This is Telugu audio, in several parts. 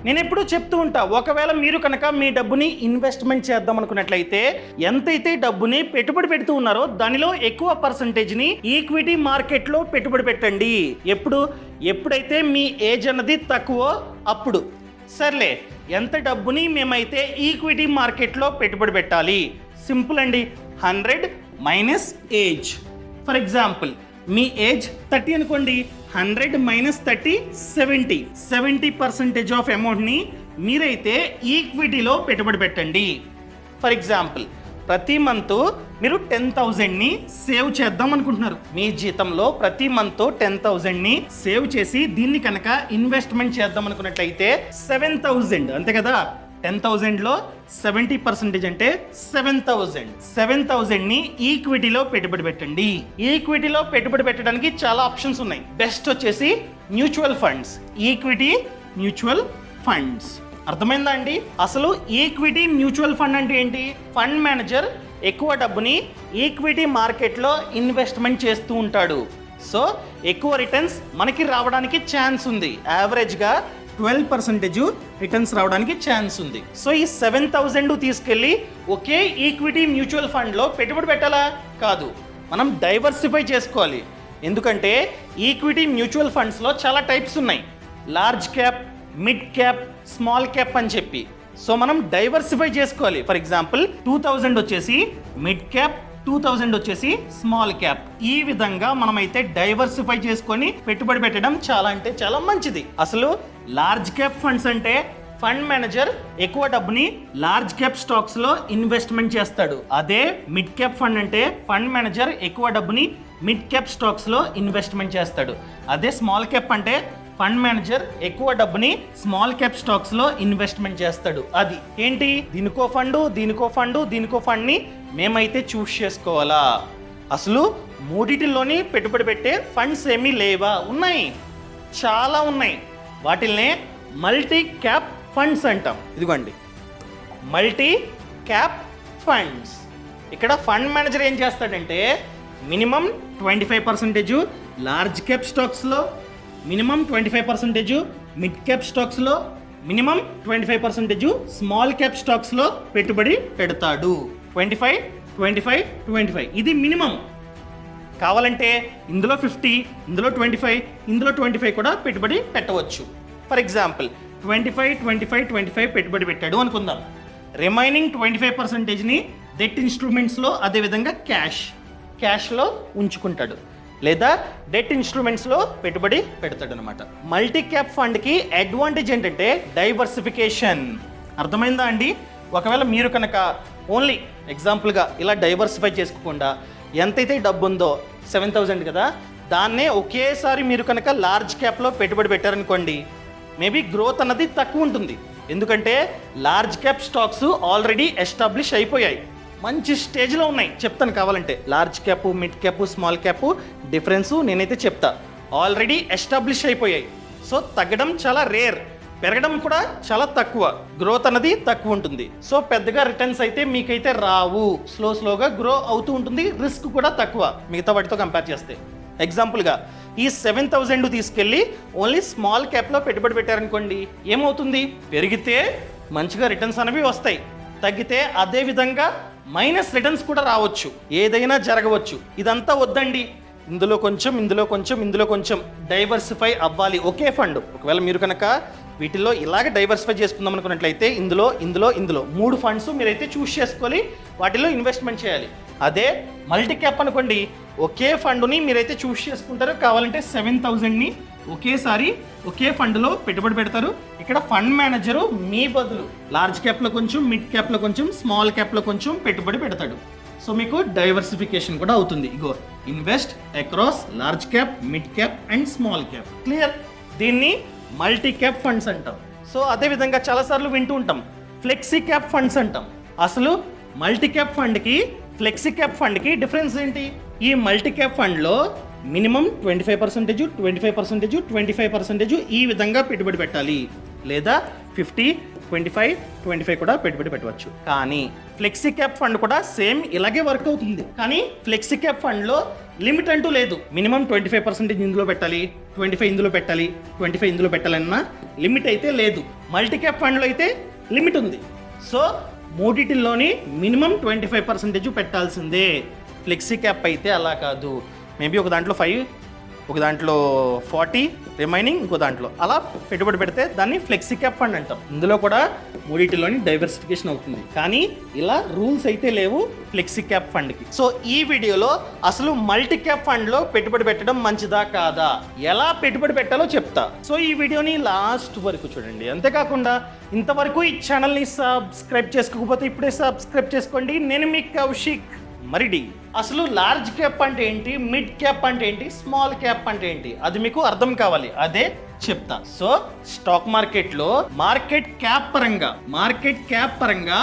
నేను ఎప్పుడూ చెప్తూ ఉంటా, ఒకవేళ మీరు కనుక మీ డబ్బుని ఇన్వెస్ట్మెంట్ చేద్దాం అనుకున్నట్లయితే ఎంతైతే డబ్బుని పెట్టుబడి పెడుతూ ఉన్నారో దానిలో ఎక్కువ పర్సంటేజ్ని ఈక్విటీ మార్కెట్లో పెట్టుబడి పెట్టండి. ఎప్పుడైతే మీ ఏజ్ అన్నది తక్కువ అప్పుడు. సర్లే, ఎంత డబ్బుని మేమైతే ఈక్విటీ మార్కెట్లో పెట్టుబడి పెట్టాలి? సింపుల్ అండి, 100 minus age. For example, me age 30 అనుకోండి, 100 మైనస్ 30 70% ఆఫ్ అమౌంట్ని మీరైతే ఈక్విటీలో పెట్టుబడి పెట్టండి. ఫర్ ఎగ్జాంపుల్, ప్రతి మంత్ మీరు 10,000ని సేవ్ చేద్దాం అనుకుంటున్నారు. మీ జీతంలో ప్రతి మంత్ 10,000ని సేవ్ చేసి దీన్ని కనుక ఇన్వెస్ట్మెంట్ చేద్దాం అనుకున్నట్లయితే 7,000, అంతే కదా? 10,000లో 70% అంటే 7,000ని ఈక్విటీలో పెట్టుబడి పెట్టండి. ఈక్విటీలో పెట్టుబడి పెట్టడానికి చాలా ఆప్షన్స్ ఉన్నాయి. బెస్ట్ వచ్చేసి mutual funds, equity mutual funds. అర్థమైందా అండి? అసలు ఈక్విటీ మ్యూచువల్ ఫండ్ అంటే ఏంటి? ఫండ్ మేనేజర్ ఎక్కువ డబ్బుని ఈక్విటీ మార్కెట్లో ఇన్వెస్ట్మెంట్ చేస్తూ ఉంటాడు. సో ఎక్కువ రిటర్న్స్ మనకి రావడానికి ఛాన్స్ ఉంది. యావరేజ్గా 12% రిటర్న్స్ రావడానికి ఛాన్స్ ఉంది. సో ఈ 7,000 తీసుకెళ్ళి ఒకే ఈక్విటీ మ్యూచువల్ ఫండ్లో పెట్టుబడి పెట్టాలా? కాదు, మనం డైవర్సిఫై చేసుకోవాలి. ఎందుకంటే ఈక్విటీ మ్యూచువల్ ఫండ్స్లో చాలా టైప్స్ ఉన్నాయి. Large cap, mid cap, small cap అని చెప్పి. సో మనం డైవర్సిఫై చేసుకోవాలి. ఫర్ ఎగ్జాంపుల్ 2,000 వచ్చేసి మిడ్ క్యాప్, 2,000 వచ్చేసి స్మాల్ క్యాప్. ఈ విధంగా మనమైతే డైవర్సిఫై చేసుకొని పెట్టుబడి పెట్టడం చాలా అంటే చాలా మంచిది. అసలు లార్జ్ క్యాప్ ఫండ్స్ అంటే ఫండ్ మేనేజర్ ఎక్కువ డబ్బుని లార్జ్ క్యాప్ స్టాక్స్ లో ఇన్వెస్ట్మెంట్ చేస్తాడు. అదే మిడ్ క్యాప్ ఫండ్ అంటే ఫండ్ మేనేజర్ ఎక్కువ డబ్బుని మిడ్ క్యాప్ స్టాక్స్ లో ఇన్వెస్ట్మెంట్ చేస్తాడు. అదే స్మాల్ క్యాప్ అంటే ఫండ్ మేనేజర్ ఎక్కువ డబ్బుని స్మాల్ క్యాప్ స్టాక్స్ లో ఇన్వెస్ట్మెంట్ చేస్తాడు. అది ఏంటి? దీనికో ఫండ్ని మేమైతే చూస్ చేసుకోవాలా? అసలు మూడిటిలోని పెట్టుబడి పెట్టే ఫండ్స్ ఏమీ లేవా? ఉన్నాయి, చాలా ఉన్నాయి. వాటిల్నే మల్టీ క్యాప్ ఫండ్స్ అంటాం. ఇదిగోండి, మల్టీ క్యాప్ ఫండ్స్. ఇక్కడ ఫండ్ మేనేజర్ ఏం చేస్తాడంటే మినిమం 25% లార్జ్ క్యాప్ స్టాక్స్లో, మినిమం 25% మిడ్ క్యాప్ స్టాక్స్లో, మినిమం 25% స్మాల్ క్యాప్ స్టాక్స్లో పెట్టుబడి పెడతాడు. 25 ఇది మినిమం. కావాలంటే ఇందులో 50, ఇందులో 25, ఇందులో 25 కూడా పెట్టుబడి పెట్టవచ్చు. ఫర్ ఎగ్జాంపుల్ 25 పెట్టుబడి పెట్టాడు అనుకుందాం. రిమైనింగ్ 25%ని డెట్ ఇన్స్ట్రుమెంట్స్లో, అదేవిధంగా క్యాష్లో ఉంచుకుంటాడు, లేదా డెట్ ఇన్స్ట్రుమెంట్స్లో పెట్టుబడి పెడతాడు అనమాట. మల్టీ క్యాప్ ఫండ్కి అడ్వాంటేజ్ ఏంటంటే డైవర్సిఫికేషన్. అర్థమైందా అండి? ఒకవేళ మీరు కనుక ఓన్లీ ఎగ్జాంపుల్గా ఇలా డైవర్సిఫై చేసుకోకుండా ఎంతైతే డబ్బు ఉందో 7,000 కదా, దాన్నే ఒకేసారి మీరు కనుక లార్జ్ క్యాప్లో పెట్టుబడి పెట్టారనుకోండి, మేబీ గ్రోత్ అన్నది తక్కువ ఉంటుంది. ఎందుకంటే large cap stocks already establish అయిపోయాయి, మంచి స్టేజ్లో ఉన్నాయి. చెప్తాను కావాలంటే. Large cap, mid cap, small cap difference నేనైతే చెప్తా. ఆల్రెడీ ఎస్టాబ్లిష్ అయిపోయాయి. సో తగ్గడం చాలా రేర్, పెరగడం కూడా చాలా తక్కువ, గ్రోత్ అన్నది తక్కువ ఉంటుంది. సో పెద్దగా రిటర్న్స్ అయితే మీకైతే రావు, స్లోగా గ్రో అవుతూ ఉంటుంది. రిస్క్ కూడా తక్కువ మిగతా వాటితో కంపేర్ చేస్తే. ఎగ్జాంపుల్గా ఈ 7,000 తీసుకెళ్ళి ఓన్లీ స్మాల్ క్యాప్లో పెట్టుబడి పెట్టారనుకోండి, ఏమవుతుంది? పెరిగితే మంచిగా రిటర్న్స్ అనేవి వస్తాయి, తగ్గితే అదే విధంగా మైనస్ రిటర్న్స్ కూడా రావచ్చు, ఏదైనా జరగవచ్చు. ఇదంతా వద్దండి. ఇందులో కొంచెం డైవర్సిఫై అవ్వాలి ఒకే ఫండ్. ఒకవేళ మీరు కనుక వీటిల్లో ఇలాగ డైవర్సిఫై చేసుకుందాం అనుకున్నట్లయితే ఇందులో 3 ఫండ్స్ మీరైతే చూస్ చేసుకొని వాటిలో ఇన్వెస్ట్మెంట్ చేయాలి. అదే మల్టీ క్యాప్ అనుకోండి, ఒకే ఫండ్ని మీరైతే చూస్ చేసుకుంటారు. కావాలంటే 7,000ని ఒకేసారి ఒకే ఫండ్లో పెట్టుబడి పెడతారు. ఇక్కడ ఫండ్ మేనేజరు మీ బదులు లార్జ్ క్యాప్లో కొంచెం, మిడ్ క్యాప్లో కొంచెం, స్మాల్ క్యాప్లో కొంచెం పెట్టుబడి పెడతాడు. సో మీకు డైవర్సిఫికేషన్ కూడా అవుతుంది. ఇగో, invest across large cap, mid cap and small cap. Clear? దీన్ని మల్టీ క్యాప్ ఫండ్స్ అంటాం. సో అదేవిధంగా చాలాసార్లు వింటూ ఉంటాం ఫ్లెక్సీ క్యాప్ ఫండ్స్ అంటాం. అసలు మల్టీ క్యాప్ ఫండ్కి, ఫ్లెక్సీ క్యాప్ ఫండ్కి డిఫరెన్స్ ఏంటి? ఈ మల్టీ క్యాప్ ఫండ్లో మినిమం 25% ఈ విధంగా పెట్టుబడి పెట్టాలి, లేదా 50, 25 కూడా పెట్టుబడి పెట్టవచ్చు. కానీ ఫ్లెక్సీ క్యాప్ ఫండ్ కూడా సేమ్ ఇలాగే వర్క్ అవుతుంది. కానీ ఫ్లెక్సీ క్యాప్ ఫండ్లో లిమిట్ అంటూ లేదు. మినిమం 25% ఇందులో పెట్టాలి, 25 ఇందులో పెట్టాలి, 25 ఇందులో పెట్టాలన్న లిమిట్ అయితే లేదు. మల్టీ క్యాప్ ఫండ్లో అయితే లిమిట్ ఉంది. సో మూడిటిల్లోని మినిమం 25% పెట్టాల్సిందే. ఫ్లెక్సీ క్యాప్ అయితే అలా కాదు, మేబీ ఒక దాంట్లో 5, ఒక దాంట్లో 40, రిమైనింగ్ ఇంకో దాంట్లో అలా పెట్టుబడి పెడితే దాన్ని ఫ్లెక్సీ క్యాప్ ఫండ్ అంటాం. ఇందులో కూడా మూడిటిలోని డైవర్సిఫికేషన్ అవుతుంది, కానీ ఇలా రూల్స్ అయితే లేవు ఫ్లెక్సీ క్యాప్ ఫండ్కి. సో ఈ వీడియోలో అసలు మల్టీ క్యాప్ ఫండ్లో పెట్టుబడి పెట్టడం మంచిదా కాదా, ఎలా పెట్టుబడి పెట్టాలో చెప్తా. సో ఈ వీడియోని లాస్ట్ వరకు చూడండి. అంతేకాకుండా ఇంతవరకు ఈ ఛానల్ని సబ్స్క్రైబ్ చేసుకోకపోతే ఇప్పుడే సబ్స్క్రైబ్ చేసుకోండి. నేను మీ కౌశిక్ మరిడి. అసలు లార్జ్ క్యాప్ అంటే ఏంటి, మిడ్ క్యాప్ అంటే ఏంటి, స్మాల్ క్యాప్ అంటే ఏంటి, అది మీకు అర్థం కావాలి, అదే చెప్తా. సో స్టాక్ మార్కెట్లో మార్కెట్ క్యాప్ పరంగా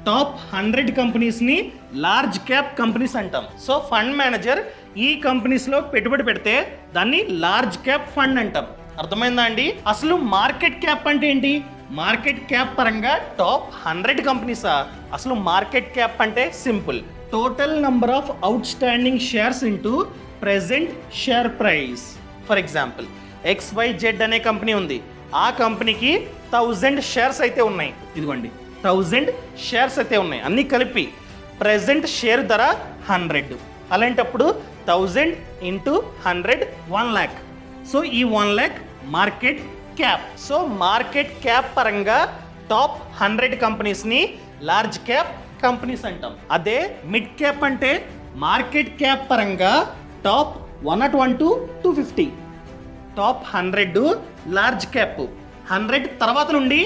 టాప్ 100 కంపెనీస్ ని లార్జ్ క్యాప్ కంపెనీస్ అంటాం. సో ఫండ్ మేనేజర్ ఈ కంపెనీస్ లో పెట్టుబడి పెడితే దాన్ని లార్జ్ క్యాప్ ఫండ్ అంటాం. అర్థమైందా అండి? అసలు మార్కెట్ క్యాప్ అంటే ఏంటి? మార్కెట్ క్యాప్ పరంగా టాప్ 100 కంపెనీసా? అసలు మార్కెట్ క్యాప్ అంటే simple, total number of out standing shares into present share price. For example XYZ అనే కంపెనీ ఉంది, ఆ కంపెనీకి 1000 షేర్స్ అయితే ఉన్నాయి. ఇదిగోండి 1000 షేర్స్ అయితే ఉన్నాయి, అన్నీ కలిపి ప్రెసెంట్ షేర్ ధర 100. అలాంటప్పుడు 1000 ఇంటూ 100 1 lakh. సో ఈ 1 lakh market cap. So market cap పరంగా టాప్ 100 కంపెనీస్ని లార్జ్ క్యాప్ కంపెనీస్ అంటాం. అదే మిడ్ క్యాప్ అంటే మార్కెట్ క్యాప్ పరంగా top 101 to 250. Top 100 large cap, 100 తర్వాత నుండి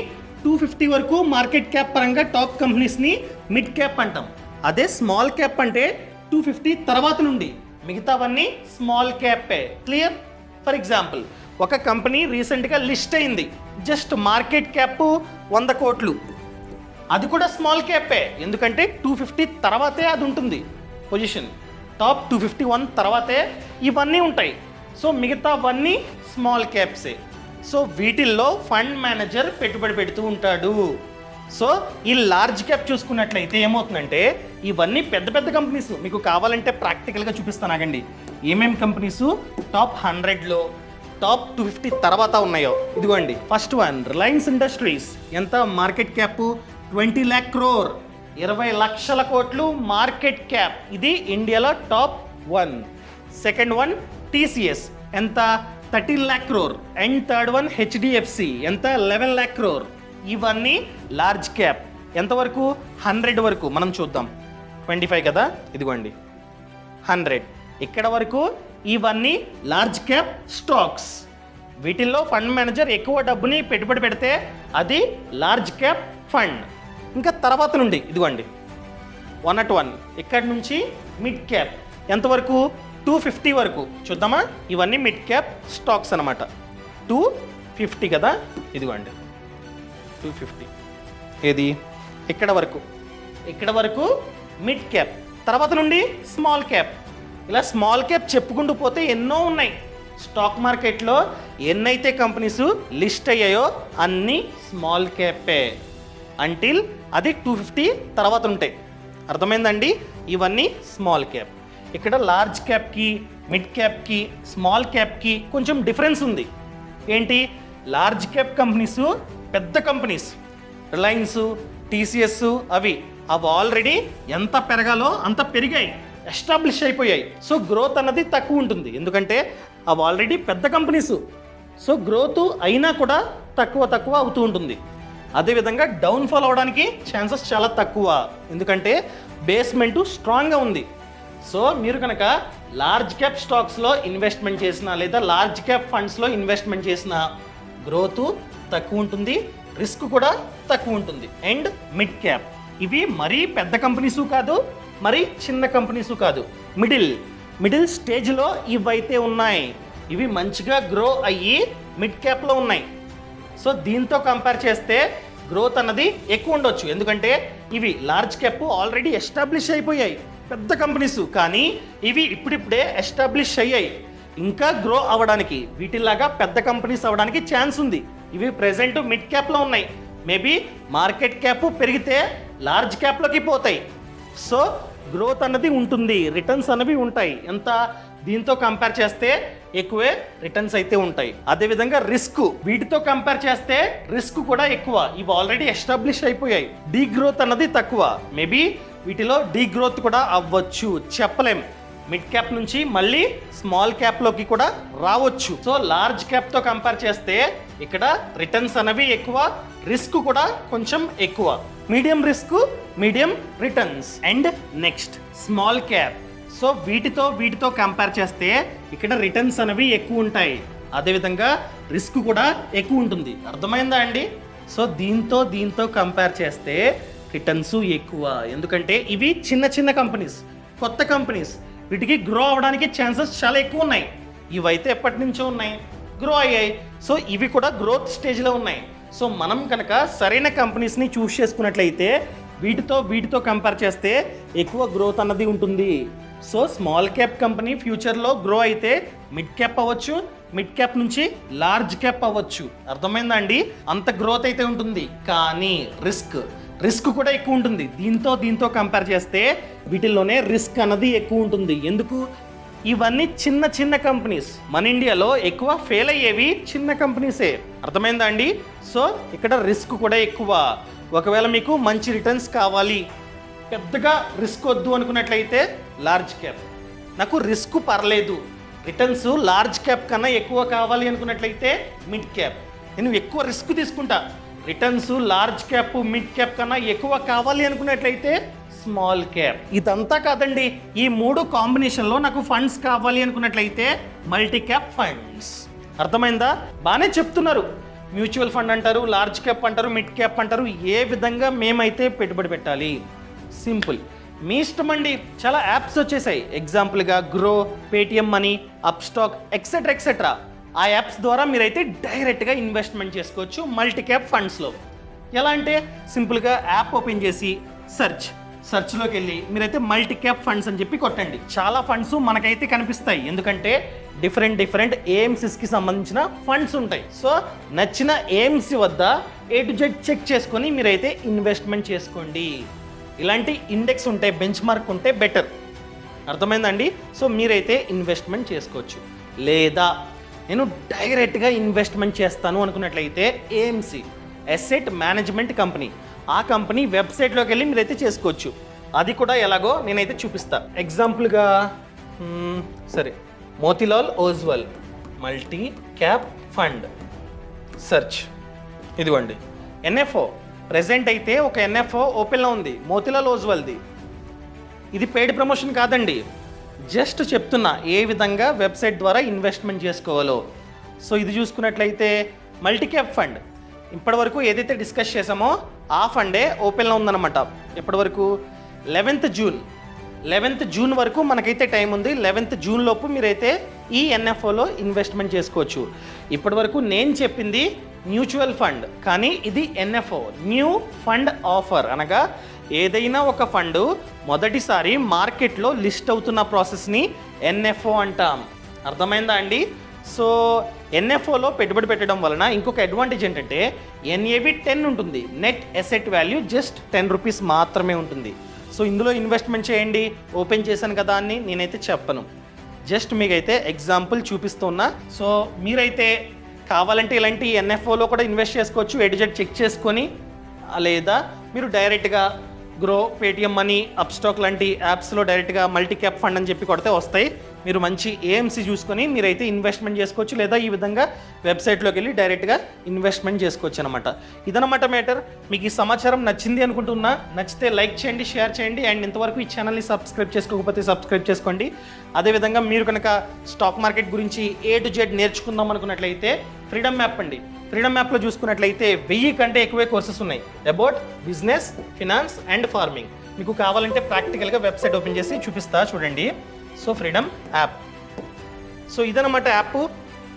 250 వరకు మార్కెట్ క్యాప్ పరంగా టాప్ కంపెనీస్ని మిడ్ క్యాప్ అంటాం. అదే స్మాల్ క్యాప్ అంటే 250 తర్వాత నుండి మిగతావన్నీ స్మాల్ క్యాపే. క్లియర్? ఫర్ ఎగ్జాంపుల్ ఒక కంపెనీ రీసెంట్గా లిస్ట్ అయింది, జస్ట్ మార్కెట్ క్యాప్ 100 కోట్లు, అది కూడా స్మాల్ క్యాపే, ఎందుకంటే 250 తర్వాతే అది ఉంటుంది పొజిషన్. టాప్ 251 తర్వాతే ఇవన్నీ ఉంటాయి. సో మిగతావన్నీ స్మాల్ క్యాప్సే. సో వీటిల్లో ఫండ్ మేనేజర్ పెట్టుబడి పెడుతూ ఉంటాడు. సో ఈ లార్జ్ క్యాప్ చూసుకున్నట్లయితే ఏమవుతుందంటే ఇవన్నీ పెద్ద పెద్ద కంపెనీస్. మీకు కావాలంటే ప్రాక్టికల్గా చూపిస్తాను ఆగండి, ఏమేం కంపెనీస్ టాప్ 100లో టాప్ 250 తర్వాత ఉన్నాయో. ఇదిగోండి ఫస్ట్ వన్ రిలయన్స్ ఇండస్ట్రీస్. ఎంత మార్కెట్ క్యాప్? 20 lakh crore, 20 లక్షల కోట్లు మార్కెట్ క్యాప్. ఇది ఇండియాలో టాప్ 1. సెకండ్ వన్ TCS, ఎంత? 13 lakh crore. And third one HDFC, ఎంత? 11 lakh crore. ఇవన్నీ లార్జ్ క్యాప్. ఎంతవరకు? 100 వరకు. మనం చూద్దాం, 25 కదా, ఇదిగోండి 100 ఇక్కడ వరకు. ఇవన్నీ లార్జ్ క్యాప్ స్టాక్స్. వీటిల్లో ఫండ్ మేనేజర్ ఎక్కువ డబ్బుని పెట్టుబడి పెడితే అది లార్జ్ క్యాప్ ఫండ్. ఇంకా తర్వాత నుండి ఇదిగోండి 101, ఇక్కడ నుంచి మిడ్ క్యాప్. ఎంతవరకు? 250 వరకు. చూద్దామా? ఇవన్నీ మిడ్ క్యాప్ స్టాక్స్ అనమాట. 250 కదా, ఇదిగోండి 250. ఏది? ఇక్కడ వరకు మిడ్ క్యాప్. తర్వాత నుండి స్మాల్ క్యాప్. ఇలా స్మాల్ క్యాప్ చెప్పుకుంటూ పోతే ఎన్నో ఉన్నాయి. స్టాక్ మార్కెట్లో ఎన్నైతే కంపెనీస్ లిస్ట్ అయ్యాయో అన్నీ స్మాల్ క్యాపే అంటిల్ అది 250 తర్వాత ఉంటాయి. అర్థమైందండి? ఇవన్నీ స్మాల్ క్యాప్. ఇక్కడ లార్జ్ క్యాప్కి, మిడ్ క్యాప్కి, స్మాల్ క్యాప్కి కొంచెం డిఫరెన్స్ ఉంది. ఏంటి? లార్జ్ క్యాప్ కంపెనీస్ పెద్ద కంపెనీస్, రిలయన్స్, TCS అవి ఆల్రెడీ ఎంత పెరగాలో అంత పెరిగాయి, ఎస్టాబ్లిష్ అయిపోయాయి. సో గ్రోత్ అన్నది తక్కువ ఉంటుంది, ఎందుకంటే అవి ఆల్రెడీ పెద్ద కంపెనీస్. సో గ్రోత్ అయినా కూడా తక్కువ అవుతూ ఉంటుంది. అదేవిధంగా డౌన్ఫాల్ అవడానికి ఛాన్సెస్ చాలా తక్కువ, ఎందుకంటే బేస్మెంటు స్ట్రాంగ్గా ఉంది. సో మీరు కనుక లార్జ్ క్యాప్ స్టాక్స్లో ఇన్వెస్ట్మెంట్ చేసినా లేదా లార్జ్ క్యాప్ ఫండ్స్లో ఇన్వెస్ట్మెంట్ చేసినా గ్రోత్ తక్కువ ఉంటుంది, రిస్క్ కూడా తక్కువ ఉంటుంది. అండ్ మిడ్ క్యాప్, ఇవి మరీ పెద్ద కంపెనీసు కాదు, మరీ చిన్న కంపెనీసు కాదు, మిడిల్ స్టేజ్లో ఇవైతే ఉన్నాయి. ఇవి మంచిగా గ్రో అయ్యి మిడ్ క్యాప్లో ఉన్నాయి. సో దీంతో కంపేర్ చేస్తే గ్రోత్ అన్నది ఎక్కువ ఉండొచ్చు, ఎందుకంటే ఇవి లార్జ్ క్యాప్ ఆల్రెడీ ఎస్టాబ్లిష్ అయిపోయాయి పెద్ద కంపెనీస్, కానీ ఇవి ఇప్పుడిప్పుడే ఎస్టాబ్లిష్ అయ్యాయి. ఇంకా గ్రో అవ్వడానికి, వీటిలాగా పెద్ద కంపెనీస్ అవ్వడానికి ఛాన్స్ ఉంది. ఇవి ప్రెజెంట్ మిడ్ క్యాప్లో ఉన్నాయి, మేబీ మార్కెట్ క్యాప్ పెరిగితే లార్జ్ క్యాప్లోకి పోతాయి. సో గ్రోత్ అన్నది ఉంటుంది, రిటర్న్స్ అనేవి ఉంటాయి. ఎంత దీంతో కంపేర్ చేస్తే ఎక్కువే రిటర్న్స్ అయితే ఉంటాయి. అదేవిధంగా రిస్క్, వీటితో కంపేర్ చేస్తే రిస్క్ కూడా ఎక్కువ. ఇవి ఆల్రెడీ ఎస్టాబ్లిష్ అయిపోయాయి. డీ గ్రోత్ అన్నది తక్కువ. మేబీ వీటిలో డీ గ్రోత్ కూడా అవ్వచ్చు, చెప్పలేం. మిడ్ క్యాప్ నుంచి మళ్ళీ స్మాల్ క్యాప్లోకి కూడా రావచ్చు. సో లార్జ్ క్యాప్తో కంపేర్ చేస్తే ఇక్కడ రిటర్న్స్ అనేవి ఎక్కువ, రిస్క్ కూడా కొంచెం ఎక్కువ. Medium risk, medium returns. And next small cap. So వీటితో కంపేర్ చేస్తే ఇక్కడ రిటర్న్స్ అనేవి ఎక్కువ ఉంటాయి, అదేవిధంగా రిస్క్ కూడా ఎక్కువ ఉంటుంది. అర్థమైందా అండి? సో దీంతో కంపేర్ చేస్తే రిటర్న్స్ ఎక్కువ, ఎందుకంటే ఇవి చిన్న కంపెనీస్, కొత్త కంపెనీస్. వీటికి గ్రో అవ్వడానికి ఛాన్సెస్ చాలా ఎక్కువ ఉన్నాయి. ఇవైతే ఎప్పటి నుంచో ఉన్నాయి, గ్రో అయ్యాయి. సో ఇవి కూడా గ్రోత్ స్టేజ్లో ఉన్నాయి. సో మనం కనుక సరైన కంపెనీస్ని చూస్ చేసుకున్నట్లయితే వీటితో కంపేర్ చేస్తే ఎక్కువ గ్రోత్ అన్నది ఉంటుంది. సో స్మాల్ క్యాప్ కంపెనీ ఫ్యూచర్లో గ్రో అయితే మిడ్ క్యాప్ అవ్వచ్చు, మిడ్ క్యాప్ నుంచి లార్జ్ క్యాప్ అవ్వచ్చు. అర్థమైందా అండి? అంత గ్రోత్ అయితే ఉంటుంది, కానీ రిస్క్ కూడా ఎక్కువ ఉంటుంది. దీంతో కంపేర్ చేస్తే వీటిల్లోనే రిస్క్ అన్నది ఎక్కువ ఉంటుంది. ఎందుకు? ఇవన్నీ చిన్న కంపెనీస్. మన ఇండియాలో ఎక్కువ ఫెయిల్ అయ్యేవి చిన్న కంపెనీసే. అర్థమైందా అండి? సో ఇక్కడ రిస్క్ కూడా ఎక్కువ. ఒకవేళ మీకు మంచి రిటర్న్స్ కావాలి, పెద్దగా రిస్క్ వద్దు అనుకున్నట్లయితే లార్జ్ క్యాప్. నాకు రిస్క్ పర్లేదు, రిటర్న్స్ లార్జ్ క్యాప్ కన్నా ఎక్కువ కావాలి అనుకున్నట్లయితే మిడ్ క్యాప్. నేను ఎక్కువ రిస్క్ తీసుకుంటా, returns large cap mid cap కన్నా ఎక్కువ కావాలి అనుకున్నట్లయితే స్మాల్ క్యాప్. ఇదంతా కాదండి, ఈ 3 కాంబినేషన్లో నాకు ఫండ్స్ కావాలి అనుకున్నట్లయితే మల్టీ క్యాప్ ఫండ్స్. అర్థమైందా? బాగానే చెప్తున్నారు. మ్యూచువల్ ఫండ్ అంటారు, లార్జ్ క్యాప్ అంటారు, మిడ్ క్యాప్ అంటారు. ఏ విధంగా మేమైతే పెట్టుబడి పెట్టాలి? సింపుల్, మీ ఇష్టం అండి. చాలా యాప్స్ వచ్చేసాయి. ఎగ్జాంపుల్గా grow, Paytm money, up stock, etcetera. ఆ యాప్స్ ద్వారా మీరైతే డైరెక్ట్గా ఇన్వెస్ట్మెంట్ చేసుకోవచ్చు మల్టీ క్యాప్ ఫండ్స్లో. ఎలా అంటే సింపుల్గా యాప్ ఓపెన్ చేసి సర్చ్లోకి వెళ్ళి మీరైతే మల్టీ క్యాప్ ఫండ్స్ అని చెప్పి కొట్టండి. చాలా ఫండ్స్ మనకైతే కనిపిస్తాయి, ఎందుకంటే డిఫరెంట్ ఏఎంసీస్కి సంబంధించిన ఫండ్స్ ఉంటాయి. సో నచ్చిన ఏఎంసీ వద్ద A to Z చెక్ చేసుకొని మీరైతే ఇన్వెస్ట్మెంట్ చేసుకోండి. ఇలాంటి ఇండెక్స్ ఉంటే, బెంచ్ మార్క్ ఉంటే బెటర్. అర్థమైందండి? సో మీరైతే ఇన్వెస్ట్మెంట్ చేసుకోవచ్చు. లేదా నేను డైరెక్ట్గా ఇన్వెస్ట్మెంట్ చేస్తాను అనుకున్నట్లయితే ఏఎంసీ, అసెట్ మేనేజ్మెంట్ కంపెనీ, ఆ కంపెనీ వెబ్సైట్లోకి వెళ్ళి మీరైతే చేసుకోవచ్చు. అది కూడా ఎలాగో నేనైతే చూపిస్తా. ఎగ్జాంపుల్గా సరే, Motilal Oswal multi cap fund search. ఇదిగోండి ఎన్ఎఫ్ఓ. ప్రెజెంట్ అయితే ఒక ఎన్ఎఫ్ఓ ఓపెన్లో ఉంది, మోతీలాల్ ఓజ్వాల్ది. ఇది పెయిడ్ ప్రమోషన్ కాదండి, జస్ట్ చెప్తున్నా ఏ విధంగా వెబ్సైట్ ద్వారా ఇన్వెస్ట్మెంట్ చేసుకోవాలో. సో ఇది చూసుకున్నట్లయితే మల్టీ క్యాప్ ఫండ్. ఇప్పటివరకు ఏదైతే డిస్కస్ చేసామో ఆ ఫండే ఓపెన్లో ఉందన్నమాట. ఇప్పటివరకు 11th జూన్ వరకు మనకైతే టైం ఉంది. 11th జూన్ లోపు మీరైతే ఈ ఎన్ఎఫ్ఓలో ఇన్వెస్ట్మెంట్ చేసుకోవచ్చు. ఇప్పటివరకు నేను చెప్పింది మ్యూచువల్ ఫండ్, కానీ ఇది ఎన్ఎఫ్ఓ, న్యూ ఫండ్ ఆఫర్. అనగా ఏదైనా ఒక ఫండ్ మొదటిసారి మార్కెట్లో లిస్ట్ అవుతున్న ప్రాసెస్ని ఎన్ఎఫ్ఓ అంటాం. అర్థమైందా అండి? సో ఎన్ఎఫ్ఓలో పెట్టుబడి పెట్టడం వలన ఇంకొక అడ్వాంటేజ్ ఏంటంటే NAV 10 ఉంటుంది, net asset value just 10 rupees మాత్రమే ఉంటుంది. సో ఇందులో ఇన్వెస్ట్మెంట్ చేయండి, ఓపెన్ చేశాను కదా అని నేనైతే చెప్పను, జస్ట్ మీకైతే ఎగ్జాంపుల్ చూపిస్తున్నా. సో మీరైతే కావాలంటే ఇలాంటి ఎన్ఎఫ్ఓలో కూడా ఇన్వెస్ట్ చేసుకోవచ్చు, A to Z చెక్ చేసుకొని. లేదా మీరు డైరెక్ట్గా grow, Paytm money, up stock లాంటి యాప్స్లో డైరెక్ట్గా మల్టీ క్యాప్ ఫండ్ అని చెప్పి కొడితే వస్తాయి. మీరు మంచి ఏఎంసీ చూసుకొని మీరైతే ఇన్వెస్ట్మెంట్ చేసుకోవచ్చు. లేదా ఈ విధంగా వెబ్సైట్లోకి వెళ్ళి డైరెక్ట్గా ఇన్వెస్ట్మెంట్ చేసుకోవచ్చు అనమాట. ఇదనమాట మ్యాటర్. మీకు ఈ సమాచారం నచ్చింది అనుకుంటున్నా. నచ్చితే లైక్ చేయండి, షేర్ చేయండి. అండ్ ఇంతవరకు ఈ ఛానల్ని సబ్స్క్రైబ్ చేసుకోకపోతే సబ్స్క్రైబ్ చేసుకోండి. అదేవిధంగా మీరు కనుక స్టాక్ మార్కెట్ గురించి A to Z నేర్చుకుందాం అనుకున్నట్లయితే ఫ్రీడమ్ యాప్ అండి. ఫ్రీడమ్ యాప్లో చూసుకున్నట్లయితే 1000 కంటే ఎక్కువే కోర్సెస్ ఉన్నాయి about business, finance and farming. మీకు కావాలంటే ప్రాక్టికల్గా వెబ్సైట్ ఓపెన్ చేసి చూపిస్తా, చూడండి. So freedom app. సో ఇదన్నమాట యాప్.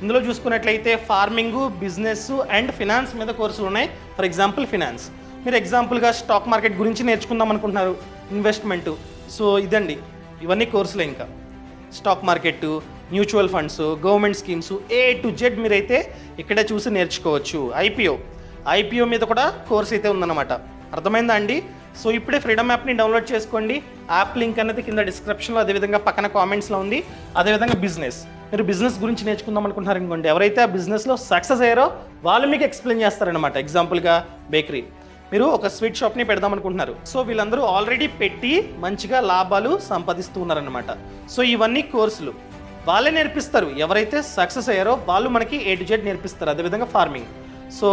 ఇందులో చూసుకున్నట్లయితే ఫార్మింగ్, బిజినెస్ అండ్ ఫినాన్స్ మీద కోర్సులు ఉన్నాయి. ఫర్ ఎగ్జాంపుల్ ఫినాన్స్, మీరు ఎగ్జాంపుల్గా స్టాక్ మార్కెట్ గురించి నేర్చుకుందాం అనుకుంటున్నారు, ఇన్వెస్ట్మెంట్. సో ఇదండి, ఇవన్నీ కోర్సులే. ఇంకా stock market, mutual funds, government schemes, A to Z మీరైతే ఇక్కడే చూసి నేర్చుకోవచ్చు. ఐపీఓ మీద కూడా కోర్స్ అయితే ఉందన్నమాట. అర్థమైందా అండి? సో ఇప్పుడే ఫ్రీడమ్ యాప్ని డౌన్లోడ్ చేసుకోండి. యాప్ లింక్ అనేది కింద డిస్క్రిప్షన్లో, అదేవిధంగా పక్కన కామెంట్స్లో ఉంది. అదేవిధంగా మీరు బిజినెస్ గురించి నేర్చుకుందాం అనుకుంటున్నారు అనుకోండి, ఎవరైతే ఆ బిజినెస్లో సక్సెస్ అయ్యారో వాళ్ళు మీకు ఎక్స్ప్లెయిన్ చేస్తారనమాట. ఎగ్జాంపుల్గా బేకరీ, మీరు ఒక స్వీట్ షాప్ని పెడదాం అనుకుంటున్నారు. సో వీళ్ళందరూ ఆల్రెడీ పెట్టి మంచిగా లాభాలు సంపాదిస్తూ ఉన్నారనమాట. సో ఇవన్నీ కోర్సులు వాళ్ళే నేర్పిస్తారు. ఎవరైతే సక్సెస్ అయ్యారో వాళ్ళు మనకి A to Z నేర్పిస్తారు. అదేవిధంగా ఫార్మింగ్. సో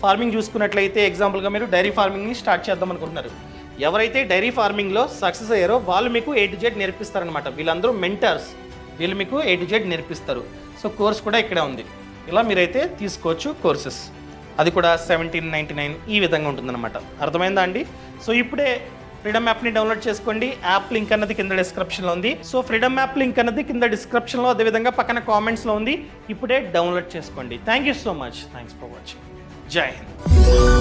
ఫార్మింగ్ చూసుకున్నట్లయితే ఎగ్జాంపుల్గా మీరు డైరీ ఫార్మింగ్ని స్టార్ట్ చేద్దాం అనుకుంటున్నారు. ఎవరైతే డైరీ ఫార్మింగ్లో సక్సెస్ అయ్యారో వాళ్ళు మీకు A to Z నేర్పిస్తారనమాట. వీళ్ళందరూ మెంటర్స్, వీళ్ళు మీకు A to Z నేర్పిస్తారు. సో కోర్స్ కూడా ఇక్కడే ఉంది. ఇలా మీరైతే తీసుకోవచ్చు కోర్సెస్. అది కూడా 1799 ఈ విధంగా ఉంటుందన్నమాట. అర్థమైందా అండి? సో ఇప్పుడే ఫ్రీడమ్ యాప్ని డౌన్లోడ్ చేసుకోండి. యాప్ లింక్ అన్నది కింద డిస్క్రిప్షన్లో ఉంది. సో ఫ్రీడమ్ యాప్ లింక్ అన్నది కింద డిస్క్రిప్షన్లో, అదేవిధంగా పక్కన కామెంట్స్లో ఉంది. ఇప్పుడే డౌన్లోడ్ చేసుకోండి. Thank you so much. Thanks for watching. జై హింద్.